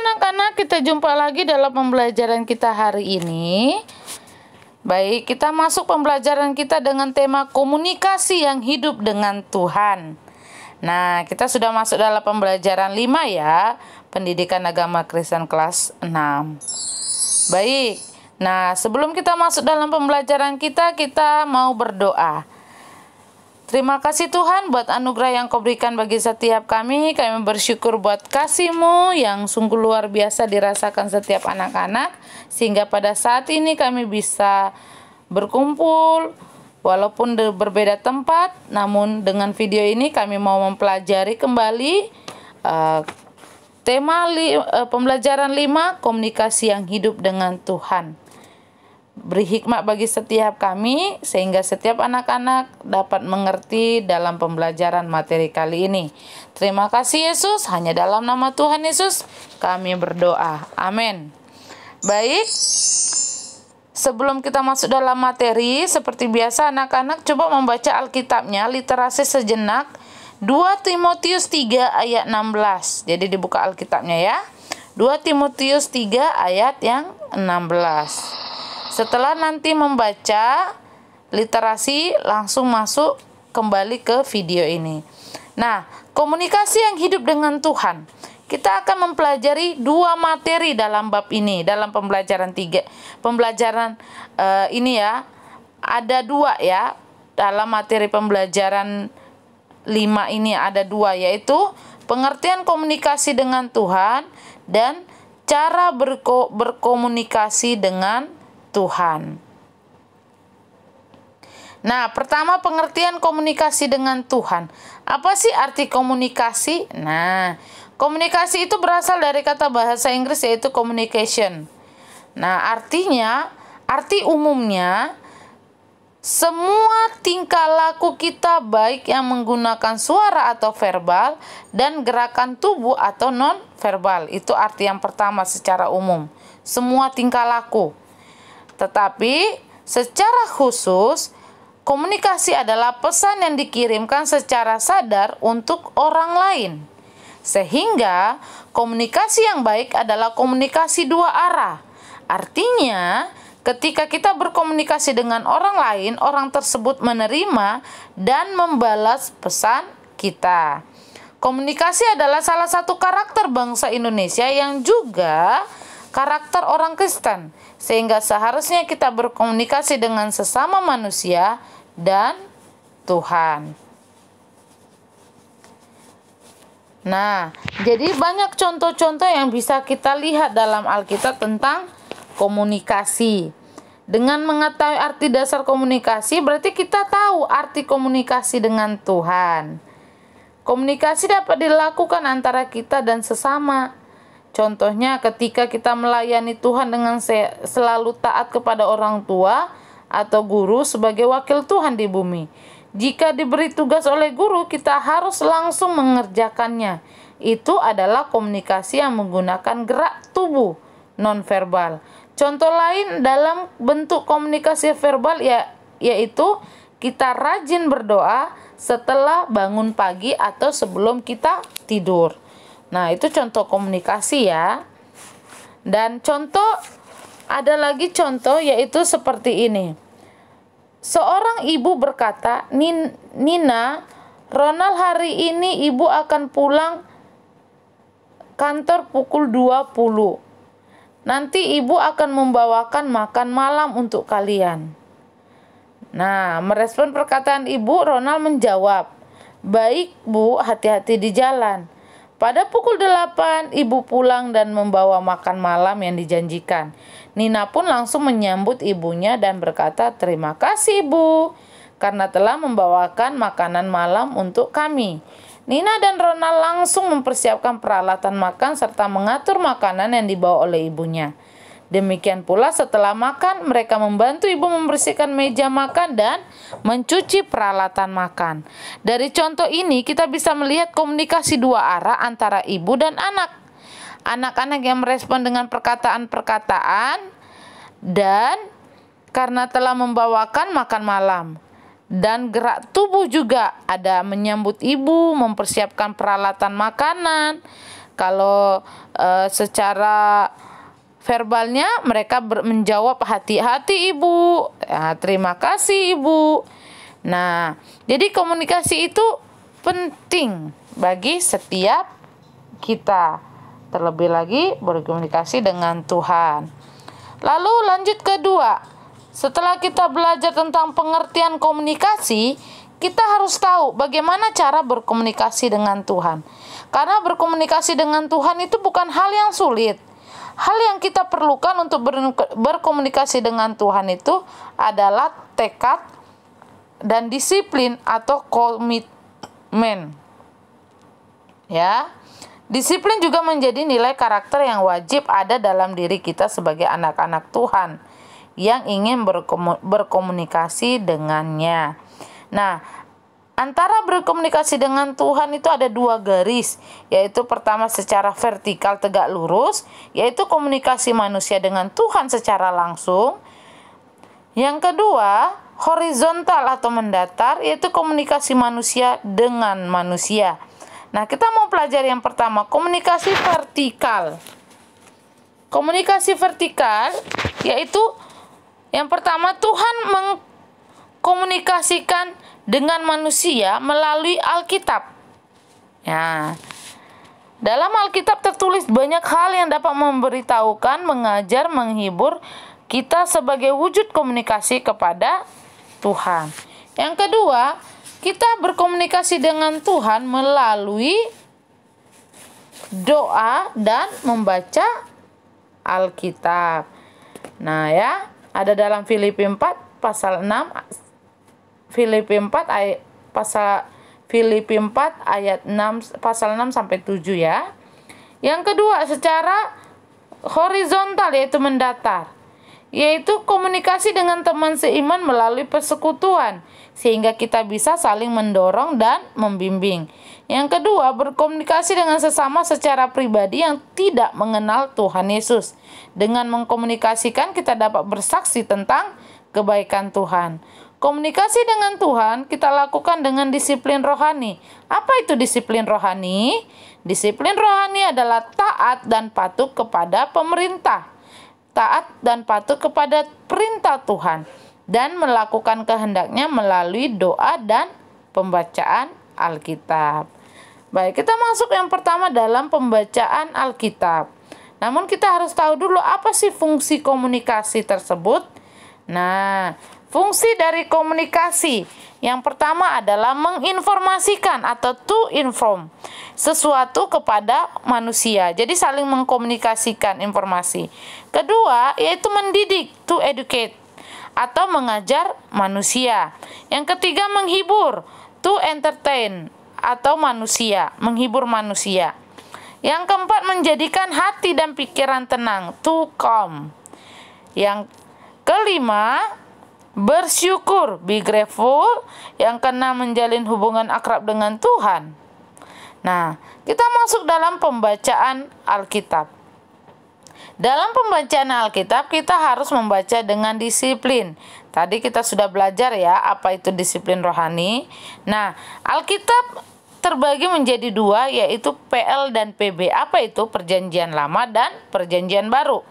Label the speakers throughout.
Speaker 1: anak-anak, kita jumpa lagi dalam pembelajaran kita hari ini. Baik, kita masuk pembelajaran kita dengan tema komunikasi yang hidup dengan Tuhan. Nah, kita sudah masuk dalam pembelajaran 5 ya, pendidikan agama Kristen kelas 6. Baik, nah sebelum kita masuk dalam pembelajaran kita mau berdoa. Terima kasih Tuhan buat anugerah yang Kau berikan bagi setiap kami. Kami bersyukur buat kasih-Mu yang sungguh luar biasa dirasakan setiap anak-anak. Sehingga pada saat ini kami bisa berkumpul walaupun berbeda tempat. Namun dengan video ini kami mau mempelajari kembali tema pembelajaran 5, komunikasi yang hidup dengan Tuhan. Beri hikmat bagi setiap kami sehingga setiap anak-anak dapat mengerti dalam pembelajaran materi kali ini. Terima kasih Yesus, hanya dalam nama Tuhan Yesus kami berdoa. Amin. Baik, sebelum kita masuk dalam materi, seperti biasa anak-anak coba membaca Alkitabnya, literasi sejenak 2 Timotius 3 ayat 16. Jadi dibuka Alkitabnya ya. 2 Timotius 3 ayat yang 16. Setelah nanti membaca literasi, langsung masuk kembali ke video ini. Nah, komunikasi yang hidup dengan Tuhan. Kita akan mempelajari 2 materi dalam bab ini, dalam pembelajaran 3. Pembelajaran ini ya, ada 2 ya. Dalam materi pembelajaran 5 ini ada 2, yaitu pengertian komunikasi dengan Tuhan dan cara berkomunikasi dengan Tuhan. Nah, pertama pengertian komunikasi dengan Tuhan. Apa sih arti komunikasi? Nah, komunikasi itu berasal dari kata bahasa Inggris yaitu communication. Nah, arti umumnya semua tingkah laku kita baik yang menggunakan suara atau verbal dan gerakan tubuh atau non verbal. Itu arti yang pertama secara umum. Semua tingkah laku. Tetapi secara khusus, komunikasi adalah pesan yang dikirimkan secara sadar untuk orang lain. Sehingga komunikasi yang baik adalah komunikasi 2 arah. Artinya, ketika kita berkomunikasi dengan orang lain, orang tersebut menerima dan membalas pesan kita. Komunikasi adalah salah satu karakter bangsa Indonesia yang juga karakter orang Kristen, sehingga seharusnya kita berkomunikasi dengan sesama manusia dan Tuhan. Nah, jadi banyak contoh-contoh yang bisa kita lihat dalam Alkitab tentang komunikasi. Dengan mengetahui arti dasar komunikasi, berarti kita tahu arti komunikasi dengan Tuhan. Komunikasi dapat dilakukan antara kita dan sesama. Contohnya ketika kita melayani Tuhan dengan selalu taat kepada orang tua atau guru sebagai wakil Tuhan di bumi. Jika diberi tugas oleh guru, kita harus langsung mengerjakannya. Itu adalah komunikasi yang menggunakan gerak tubuh nonverbal. Contoh lain dalam bentuk komunikasi verbal yaitu kita rajin berdoa setelah bangun pagi atau sebelum kita tidur. Nah, itu contoh komunikasi ya. Dan ada lagi contoh yaitu seperti ini. Seorang ibu berkata, Nina, Ronald hari ini ibu akan pulang kantor pukul 20. Nanti ibu akan membawakan makan malam untuk kalian. Nah, merespon perkataan ibu, Ronald menjawab, baik bu, hati-hati di jalan. Pada pukul 8, ibu pulang dan membawa makan malam yang dijanjikan. Nina pun langsung menyambut ibunya dan berkata, terima kasih ibu, karena telah membawakan makanan malam untuk kami. Nina dan Ronald langsung mempersiapkan peralatan makan serta mengatur makanan yang dibawa oleh ibunya. Demikian pula setelah makan, mereka membantu ibu membersihkan meja makan dan mencuci peralatan makan. Dari contoh ini kita bisa melihat komunikasi 2 arah antara ibu dan anak. Anak-anak yang merespon dengan perkataan-perkataan dan karena telah membawakan makan malam. Dan gerak tubuh juga ada menyambut ibu, mempersiapkan peralatan makanan. Kalau secara verbalnya mereka menjawab hati-hati ibu, ya, terima kasih ibu. Nah, jadi komunikasi itu penting bagi setiap kita. Terlebih lagi berkomunikasi dengan Tuhan. Lalu lanjut kedua, setelah kita belajar tentang pengertian komunikasi, kita harus tahu bagaimana cara berkomunikasi dengan Tuhan. Karena berkomunikasi dengan Tuhan itu bukan hal yang sulit. Hal yang kita perlukan untuk berkomunikasi dengan Tuhan itu adalah tekad dan disiplin atau komitmen. Ya. Disiplin juga menjadi nilai karakter yang wajib ada dalam diri kita sebagai anak-anak Tuhan yang ingin berkomunikasi dengannya. Nah, antara berkomunikasi dengan Tuhan itu ada dua garis, yaitu pertama secara vertikal tegak lurus, yaitu komunikasi manusia dengan Tuhan secara langsung. Yang kedua, horizontal atau mendatar, yaitu komunikasi manusia dengan manusia. Nah, kita mau pelajari yang pertama, komunikasi vertikal. Komunikasi vertikal, yaitu yang pertama Tuhan mengkomunikasikan dengan manusia melalui Alkitab. Ya. Dalam Alkitab tertulis banyak hal yang dapat memberitahukan, mengajar, menghibur kita sebagai wujud komunikasi kepada Tuhan. Yang kedua, kita berkomunikasi dengan Tuhan melalui doa dan membaca Alkitab. Nah, ya, ada dalam Filipi 4 pasal 6 Filipi 4 ayat 6 pasal 6 sampai 7 ya. Yang kedua, secara horizontal yaitu mendatar, yaitu komunikasi dengan teman seiman melalui persekutuan sehingga kita bisa saling mendorong dan membimbing. Yang kedua, berkomunikasi dengan sesama secara pribadi yang tidak mengenal Tuhan Yesus. Dengan mengkomunikasikan kita dapat bersaksi tentang kebaikan Tuhan. Komunikasi dengan Tuhan kita lakukan dengan disiplin rohani. Apa itu disiplin rohani? Disiplin rohani adalah taat dan patuh kepada pemerintah, taat dan patuh kepada perintah Tuhan, dan melakukan kehendaknya melalui doa dan pembacaan Alkitab. Baik, kita masuk yang pertama dalam pembacaan Alkitab. Namun kita harus tahu dulu apa sih fungsi komunikasi tersebut. Nah, fungsi dari komunikasi yang pertama adalah menginformasikan atau to inform sesuatu kepada manusia. Jadi saling mengkomunikasikan informasi. Kedua, yaitu mendidik, to educate atau mengajar manusia. Yang ketiga, menghibur, to entertain atau menghibur manusia. Yang keempat, menjadikan hati dan pikiran tenang, to calm. Yang kelima, bersyukur, be grateful. Yang keenam, menjalin hubungan akrab dengan Tuhan. Nah, kita masuk dalam pembacaan Alkitab. Dalam pembacaan Alkitab, kita harus membaca dengan disiplin. Tadi kita sudah belajar ya, apa itu disiplin rohani. Nah, Alkitab terbagi menjadi dua, yaitu PL dan PB. Apa itu? Perjanjian Lama dan Perjanjian Baru.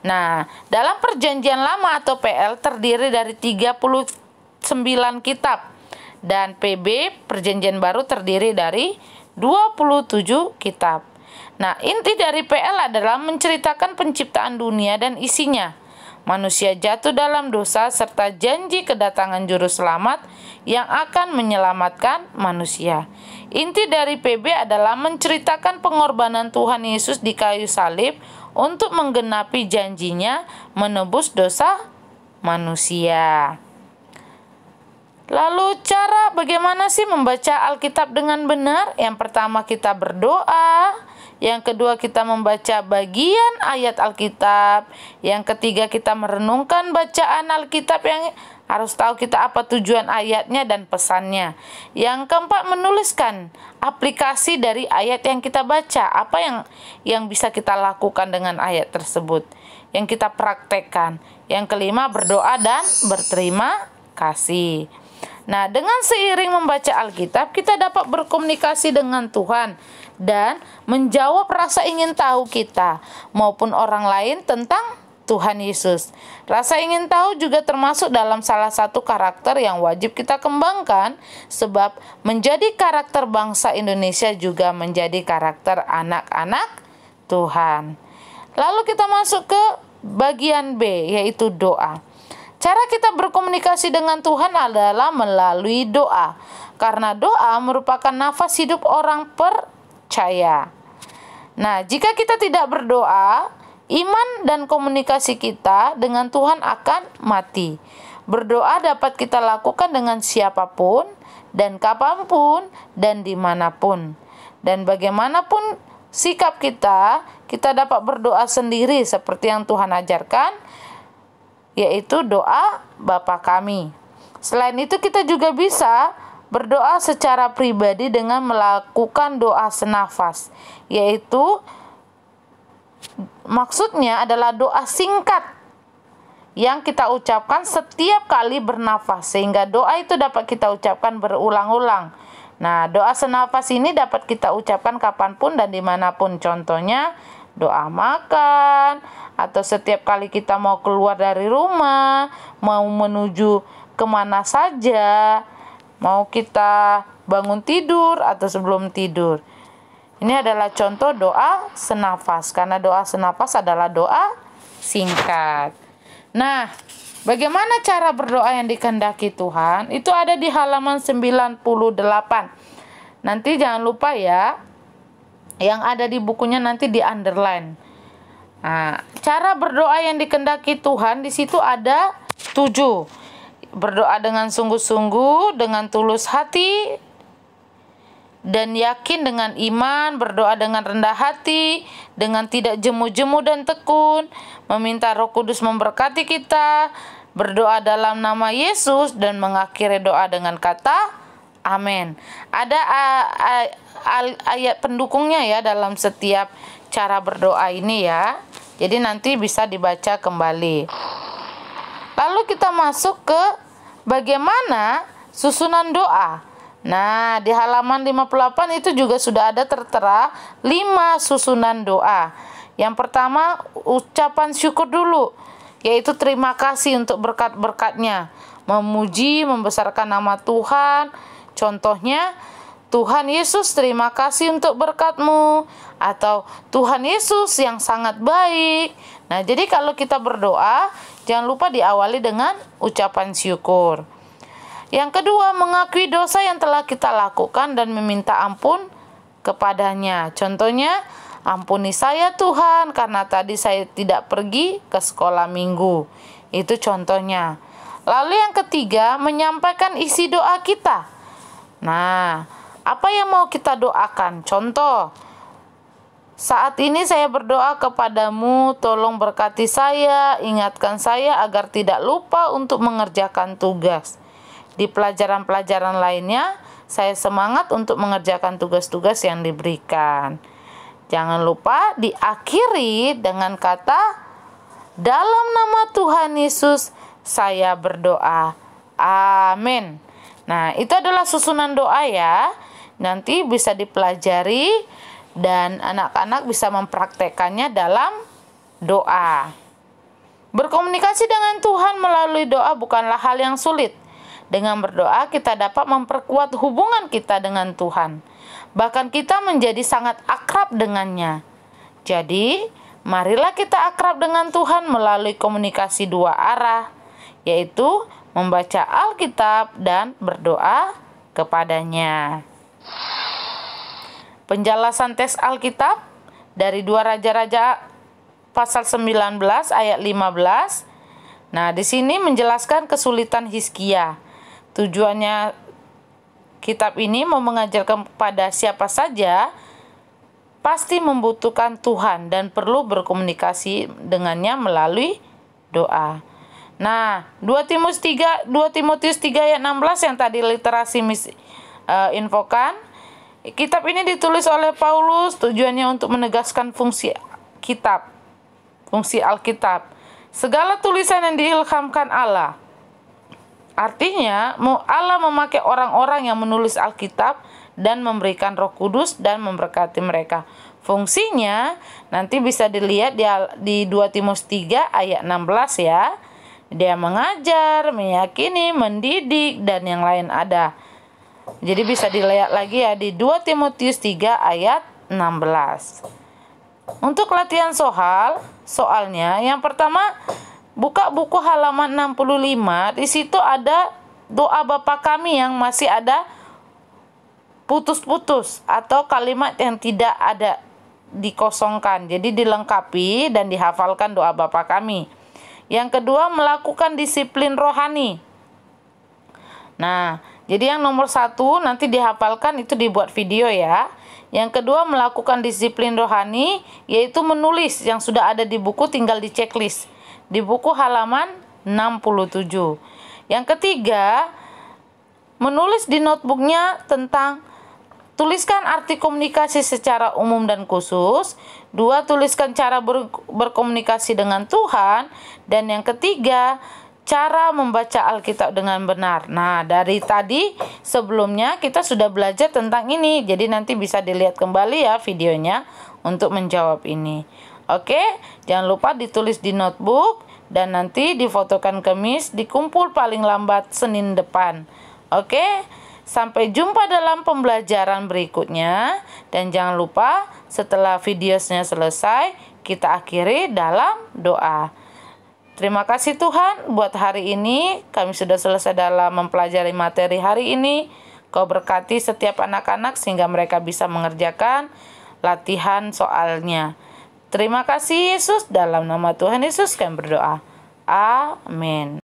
Speaker 1: Nah, dalam Perjanjian Lama atau PL terdiri dari 39 kitab. Dan PB, Perjanjian Baru, terdiri dari 27 kitab. Nah, inti dari PL adalah menceritakan penciptaan dunia dan isinya, manusia jatuh dalam dosa, serta janji kedatangan juru selamat yang akan menyelamatkan manusia. Inti dari PB adalah menceritakan pengorbanan Tuhan Yesus di kayu salib untuk menggenapi janjinya menebus dosa manusia. Lalu cara bagaimana sih membaca Alkitab dengan benar? Yang pertama, kita berdoa. Yang kedua, kita membaca bagian ayat Alkitab. Yang ketiga, kita merenungkan bacaan Alkitab yang harus tahu kita apa tujuan ayatnya dan pesannya. Yang keempat, menuliskan aplikasi dari ayat yang kita baca. Apa yang bisa kita lakukan dengan ayat tersebut, yang kita praktekkan. Yang kelima, berdoa dan berterima kasih. Nah, dengan seiring membaca Alkitab, kita dapat berkomunikasi dengan Tuhan dan menjawab rasa ingin tahu kita maupun orang lain tentang Tuhan Yesus. Rasa ingin tahu juga termasuk dalam salah satu karakter yang wajib kita kembangkan, sebab menjadi karakter bangsa Indonesia juga menjadi karakter anak-anak Tuhan. Lalu kita masuk ke bagian B, yaitu doa. Cara kita berkomunikasi dengan Tuhan adalah melalui doa, karena doa merupakan nafas hidup orang percaya. Nah, jika kita tidak berdoa, iman dan komunikasi kita dengan Tuhan akan mati. Berdoa dapat kita lakukan dengan siapapun, dan kapanpun, dan dimanapun. Dan bagaimanapun sikap kita dapat berdoa sendiri seperti yang Tuhan ajarkan, yaitu doa Bapa kami. Selain itu kita juga bisa berdoa secara pribadi dengan melakukan doa senafas, yaitu maksudnya adalah doa singkat yang kita ucapkan setiap kali bernafas, sehingga doa itu dapat kita ucapkan berulang-ulang. Nah, doa senafas ini dapat kita ucapkan kapanpun dan dimanapun. Contohnya, doa makan, atau setiap kali kita mau keluar dari rumah, mau menuju kemana saja, mau kita bangun tidur atau sebelum tidur. Ini adalah contoh doa senafas, karena doa senafas adalah doa singkat. Nah, bagaimana cara berdoa yang dikehendaki Tuhan? Itu ada di halaman 98. Nanti jangan lupa ya, yang ada di bukunya nanti di underline. Nah, cara berdoa yang dikehendaki Tuhan di situ ada 7. Berdoa dengan sungguh-sungguh, dengan tulus hati, dan yakin dengan iman, berdoa dengan rendah hati, dengan tidak jemu-jemu dan tekun, meminta Roh Kudus memberkati kita, berdoa dalam nama Yesus, dan mengakhiri doa dengan kata amin. Ada ayat pendukungnya ya dalam setiap cara berdoa ini ya. Jadi nanti bisa dibaca kembali. Lalu kita masuk ke bagaimana susunan doa. Nah, di halaman 58 itu juga sudah ada tertera 5 susunan doa. Yang pertama, ucapan syukur dulu, yaitu terima kasih untuk berkat-berkatnya. Memuji, membesarkan nama Tuhan. Contohnya, Tuhan Yesus, terima kasih untuk berkat-Mu, atau Tuhan Yesus yang sangat baik. Nah, jadi kalau kita berdoa, jangan lupa diawali dengan ucapan syukur. Yang kedua, mengakui dosa yang telah kita lakukan dan meminta ampun kepadanya. Contohnya, ampuni saya Tuhan karena tadi saya tidak pergi ke sekolah minggu. Itu contohnya. Lalu yang ketiga, menyampaikan isi doa kita. Nah, apa yang mau kita doakan? Contoh, saat ini saya berdoa kepadamu, tolong berkati saya, ingatkan saya agar tidak lupa untuk mengerjakan tugas. Di pelajaran-pelajaran lainnya, saya semangat untuk mengerjakan tugas-tugas yang diberikan. Jangan lupa diakhiri dengan kata, dalam nama Tuhan Yesus, saya berdoa. Amin. Nah, itu adalah susunan doa ya. Nanti bisa dipelajari dan anak-anak bisa mempraktekkannya dalam doa. Berkomunikasi dengan Tuhan melalui doa bukanlah hal yang sulit. Dengan berdoa kita dapat memperkuat hubungan kita dengan Tuhan. Bahkan kita menjadi sangat akrab dengannya. Jadi, marilah kita akrab dengan Tuhan melalui komunikasi dua arah, yaitu membaca Alkitab dan berdoa kepadanya. Penjelasan teks Alkitab dari 2 Raja-Raja pasal 19 ayat 15. Nah, di sini menjelaskan kesulitan Hizkia. Tujuannya kitab ini mau mengajarkan kepada siapa saja pasti membutuhkan Tuhan dan perlu berkomunikasi dengannya melalui doa. Nah, 2 Timotius 3 ayat 16 yang tadi literasi infokan. Kitab ini ditulis oleh Paulus, tujuannya untuk menegaskan fungsi Alkitab. Segala tulisan yang diilhamkan Allah. Artinya, Allah memakai orang-orang yang menulis Alkitab dan memberikan Roh Kudus dan memberkati mereka. Fungsinya nanti bisa dilihat di 2 Timotius 3 ayat 16 ya. Dia mengajar, meyakini, mendidik, dan yang lain ada. Jadi bisa dilihat lagi ya di 2 Timotius 3 ayat 16. Untuk latihan soalnya yang pertama buka buku halaman 65, di situ ada doa Bapa Kami yang masih ada putus-putus atau kalimat yang tidak ada dikosongkan. Jadi dilengkapi dan dihafalkan doa Bapa Kami. Yang kedua, melakukan disiplin rohani. Nah, jadi yang nomor 1 nanti dihafalkan, itu dibuat video ya. Yang kedua, melakukan disiplin rohani, yaitu menulis yang sudah ada di buku, tinggal di checklist. Di buku halaman 67. Yang ketiga, menulis di notebooknya tentang tuliskan arti komunikasi secara umum dan khusus. 2, tuliskan cara berkomunikasi dengan Tuhan. Dan yang ketiga, cara membaca Alkitab dengan benar. Nah, dari tadi sebelumnya kita sudah belajar tentang ini. Jadi nanti bisa dilihat kembali ya videonya untuk menjawab ini. Oke, jangan lupa ditulis di notebook dan nanti difotokan kemis, dikumpul paling lambat Senin depan. Oke, sampai jumpa dalam pembelajaran berikutnya. Dan jangan lupa setelah videonya selesai, kita akhiri dalam doa. Terima kasih Tuhan, buat hari ini kami sudah selesai dalam mempelajari materi hari ini. Kau berkati setiap anak-anak sehingga mereka bisa mengerjakan latihan soalnya. Terima kasih Yesus, dalam nama Tuhan Yesus kami berdoa. Amin.